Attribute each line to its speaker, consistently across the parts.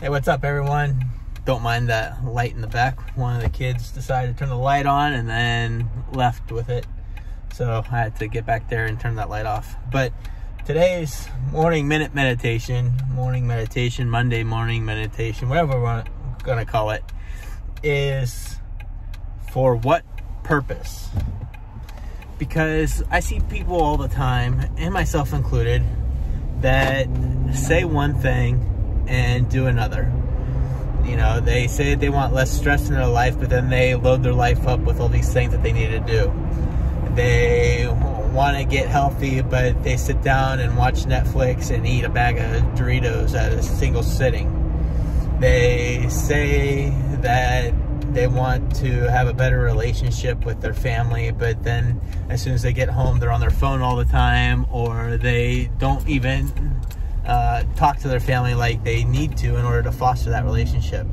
Speaker 1: Hey, what's up, everyone? Don't mind that light in the back. One of the kids decided to turn the light on and then left with it. So I had to get back there and turn that light off. But today's morning meditation, Monday morning meditation, whatever we're gonna call it, is for what purpose? Because I see people all the time, and myself included, that say one thing and do another. You know, they say they want less stress in their life, but then they load their life up with all these things that they need to do. They want to get healthy, but they sit down and watch Netflix and eat a bag of Doritos at a single sitting. They say that they want to have a better relationship with their family, but then as soon as they get home, they're on their phone all the time, or they don't even talk to their family like they need to in order to foster that relationship.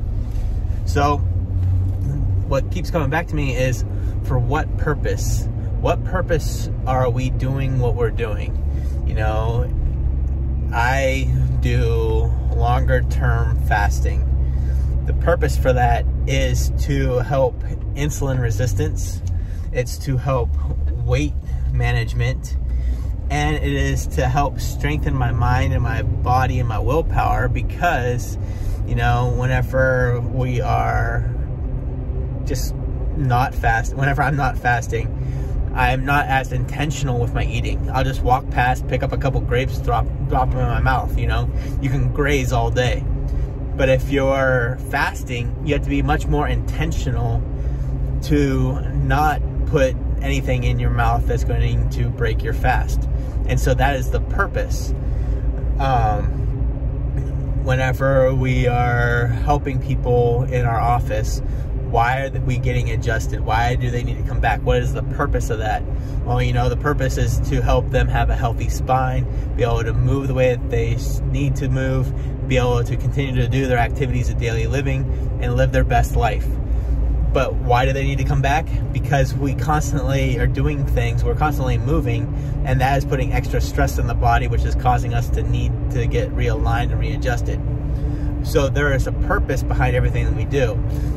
Speaker 1: So what keeps coming back to me is, for what purpose? What purpose are we doing what we're doing? You know, I do longer term fasting. The purpose for that is to help insulin resistance. It's to help weight management. And it is to help strengthen my mind and my body and my willpower, because, you know, whenever we are just not fast, whenever I'm not fasting, I'm not as intentional with my eating. I'll just walk past, pick up a couple grapes, drop them in my mouth, you know. You can graze all day. But if you're fasting, you have to be much more intentional to not put anything in your mouth that's going to break your fast. And so that is the purpose. Whenever we are helping people in our office, why are we getting adjusted? Why do they need to come back? What is the purpose of that? Well, you know, the purpose is to help them have a healthy spine, be able to move the way that they need to move, be able to continue to do their activities of daily living and live their best life. But why do they need to come back? Because we constantly are doing things, we're constantly moving, and that is putting extra stress on the body, which is causing us to need to get realigned and readjusted. So there is a purpose behind everything that we do.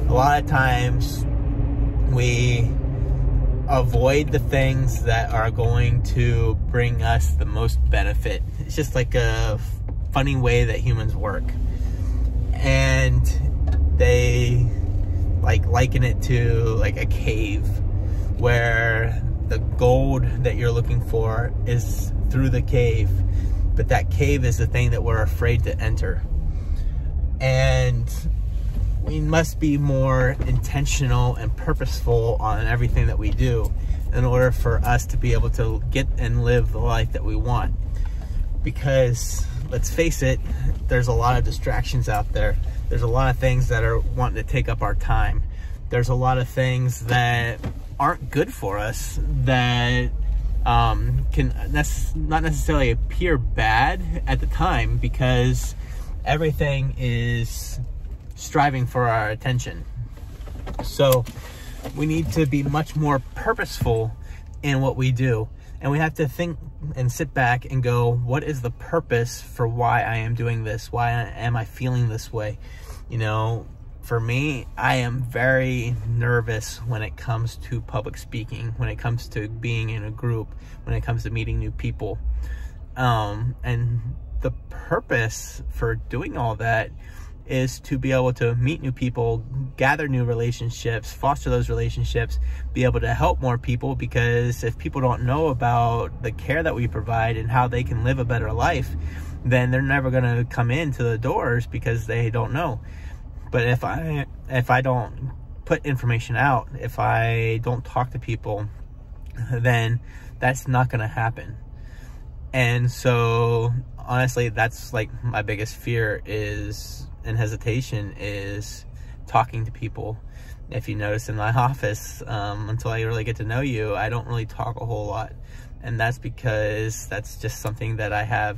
Speaker 1: A lot of times we avoid the things that are going to bring us the most benefit. It's just like a funny way that humans work. And they liken it to like a cave, where the gold that you're looking for is through the cave, but that cave is the thing that we're afraid to enter. And we must be more intentional and purposeful on everything that we do in order for us to be able to get and live the life that we want. Because let's face it, there's a lot of distractions out there. There's a lot of things that are wanting to take up our time. There's a lot of things that aren't good for us that can not necessarily appear bad at the time, because everything is striving for our attention. So we need to be much more purposeful in what we do. And we have to think and sit back and go, what is the purpose for why I am doing this? Why am I feeling this way? You know, for me, I am very nervous when it comes to public speaking, when it comes to being in a group, when it comes to meeting new people. And the purpose for doing all that is to be able to meet new people, gather new relationships, foster those relationships, be able to help more people, because if people don't know about the care that we provide and how they can live a better life, then they're never going to come into the doors because they don't know. But if I don't put information out, if I don't talk to people, then that's not going to happen. And so honestly, that's like my biggest fear is, and hesitation is, talking to people. If you notice in my office, until I really get to know you, I don't really talk a whole lot. And that's because that's just something that I have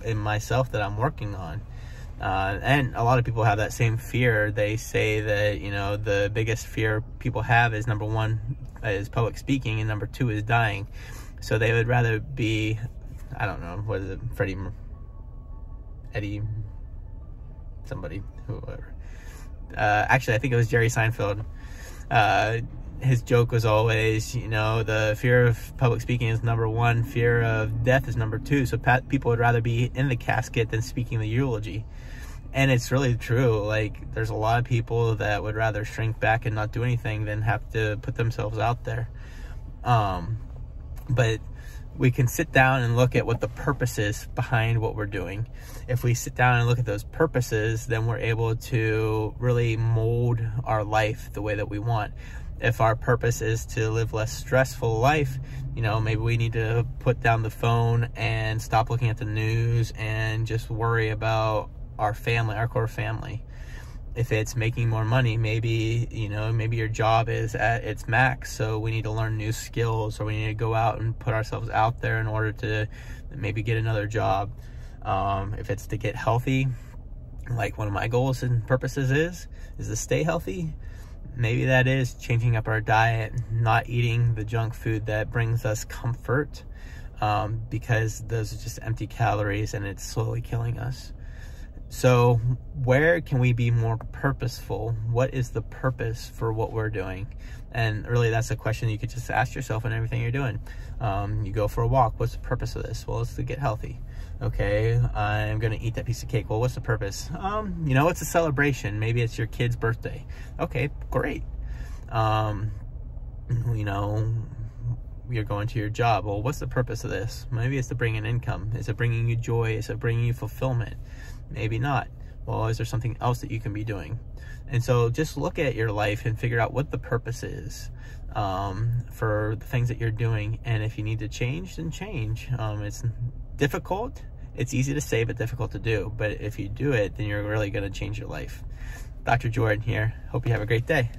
Speaker 1: in myself that I'm working on. And a lot of people have that same fear. They say that, you know, the biggest fear people have is, number one is public speaking, and number two is dying. So they would rather be, I don't know, what is it, Eddie somebody, whoever. Actually, I think it was Jerry Seinfeld. His joke was always, you know, the fear of public speaking is number one, fear of death is number two. So people would rather be in the casket than speaking the eulogy. And it's really true. Like, there's a lot of people that would rather shrink back and not do anything than have to put themselves out there. But we can sit down and look at what the purpose is behind what we're doing. If we sit down and look at those purposes, then we're able to really mold our life the way that we want. If our purpose is to live less stressful life, you know, maybe we need to put down the phone and stop looking at the news and just worry about our family, our core family. If it's making more money, maybe, you know, maybe your job is at its max, so we need to learn new skills, or we need to go out and put ourselves out there in order to maybe get another job. If it's to get healthy, like one of my goals and purposes is to stay healthy, maybe that is changing up our diet, not eating the junk food that brings us comfort, because those are just empty calories and it's slowly killing us. So where can we be more purposeful? What is the purpose for what we're doing? And really, that's a question you could just ask yourself in everything you're doing. You go for a walk. What's the purpose of this? Well, it's to get healthy. Okay, I'm going to eat that piece of cake. Well, what's the purpose? You know, it's a celebration. Maybe it's your kid's birthday. Okay, great. You know, you're going to your job. Well, what's the purpose of this? Maybe it's to bring in income. Is it bringing you joy? Is it bringing you fulfillment? Maybe not. Well, is there something else that you can be doing? And so just look at your life and figure out what the purpose is for the things that you're doing. And if you need to change, then change. It's difficult. It's easy to say, but difficult to do. But if you do it, then you're really going to change your life. Dr. Jordan here. Hope you have a great day.